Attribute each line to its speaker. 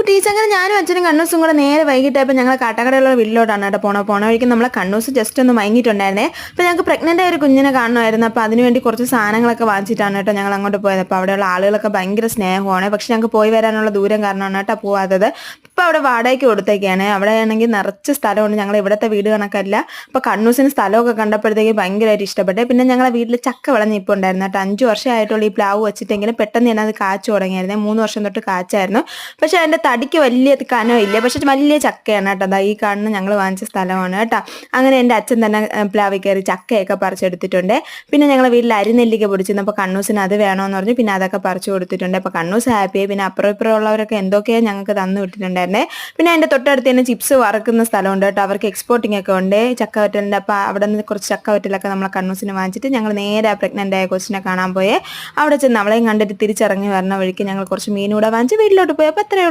Speaker 1: കുട്ടീസ് അങ്ങനെ ഞാനും അച്ഛനും കണ്ണൂസും കൂടെ നേരെ വൈകിട്ടായപ്പോൾ ഞങ്ങൾ കാട്ടാക്കടയുള്ള വീട്ടിലോട്ടാണ് കേട്ടോ പോണ വഴിക്ക് നമ്മളെ കണ്ണൂസ് ജസ്റ്റ് ഒന്ന് മയങ്ങിയിട്ടുണ്ടായിരുന്നേ. അപ്പോൾ ഞങ്ങൾക്ക് പ്രഗ്നൻ്റ് ആയ ഒരു കുഞ്ഞിനെ കാണണമായിരുന്നു. അപ്പോൾ അതിനുവേണ്ടി കുറച്ച് സാധനങ്ങളൊക്കെ വാങ്ങിച്ചിട്ടാണ് കേട്ടോ ഞങ്ങൾ അങ്ങോട്ട് പോയത്. അപ്പോൾ അവിടെയുള്ള ആളുകളൊക്കെ ഭയങ്കര സ്നേഹമാണ്. പക്ഷെ ഞങ്ങൾക്ക് പോയി വരാനുള്ള ദൂരം കാരണമാണ് കേട്ടോ പോകാത്തത്. ഇപ്പോൾ അവിടെ വാടകയ്ക്ക് കൊടുത്തേക്കാണ്. അവിടെ ആണെങ്കിൽ നിറച്ച് സ്ഥലമുണ്ട്. ഞങ്ങൾ ഇവിടുത്തെ വീട് കണക്കല്ല. അപ്പോൾ കണ്ണൂസിന് സ്ഥലമൊക്കെ കണ്ടപ്പോഴത്തേക്ക് ഭയങ്കരമായിട്ട് ഇഷ്ടപ്പെട്ടെ. പിന്നെ ഞങ്ങളെ വീട്ടിൽ ചക്ക വിളഞ്ഞിപ്പോൾ ഉണ്ടായിരുന്നു കേട്ടോ. 5 വർഷമായിട്ടുള്ള ഈ പ്ലാവ് വെച്ചിട്ടെങ്കിലും പെട്ടെന്ന് തന്നെ അത് കാച്ചു തുടങ്ങിയായിരുന്നു. 3 വർഷം തൊട്ട് കാച്ചായിരുന്നു. പക്ഷെ അതിൻ്റെ തടിക്ക് വലിയ കനമില്ല. പക്ഷെ വലിയ ചക്കയാണ് കേട്ടോ. അതാ ഈ കാണുന്ന ഞങ്ങൾ വാങ്ങിച്ച സ്ഥലമാണ് കേട്ടോ. അങ്ങനെ എൻ്റെ അച്ഛൻ തന്നെ പ്ലാവിൽ കയറി ചക്കയൊക്കെ പറിച്ചെടുത്തിട്ടുണ്ട്. പിന്നെ ഞങ്ങളെ വീട്ടിൽ അരിനെല്ലിക്ക പൊടിച്ചിരുന്നു. അപ്പോൾ കണ്ണൂസിന് അത് വേണമെന്ന് പറഞ്ഞു. പിന്നെ അതൊക്കെ പറിച്ചു കൊടുത്തിട്ടുണ്ട്. അപ്പോൾ കണ്ണൂസ് ഹാപ്പിയായി. പിന്നെ അപ്പുറം ഇപ്പുറം ഉള്ളവരൊക്കെ എന്തൊക്കെയാണ് ഞങ്ങൾക്ക് തന്നു വിട്ടിട്ടുണ്ടായിരുന്നേ. പിന്നെ അതിൻ്റെ തൊട്ടടുത്ത് തന്നെ ചിപ്സ് വറക്കുന്ന സ്ഥലമുണ്ട് കേട്ടോ. അവർക്ക് എക്സ്പോർട്ടിംഗ് ഒക്കെ ഉണ്ട് ചക്കവറ്റലിൻ്റെ. അപ്പോൾ അവിടെ നിന്ന് കുറച്ച് ചക്കവറ്റലൊക്കെ നമ്മളെ കണ്ണൂസിന് വാങ്ങിച്ചിട്ട് ഞങ്ങൾ നേരെ പ്രഗ്നൻ്റ് ആയ കൊച്ചിനെ കാണാൻ പോയേ. അവിടെ ചെന്ന് അവളെയും കണ്ടിട്ട് തിരിച്ചിറങ്ങി വരണ വഴിക്ക് ഞങ്ങൾ കുറച്ച് മീൻ കൂടെ വാങ്ങിച്ച് വീട്ടിലോട്ട് പോയി. അപ്പോൾ അത്രയും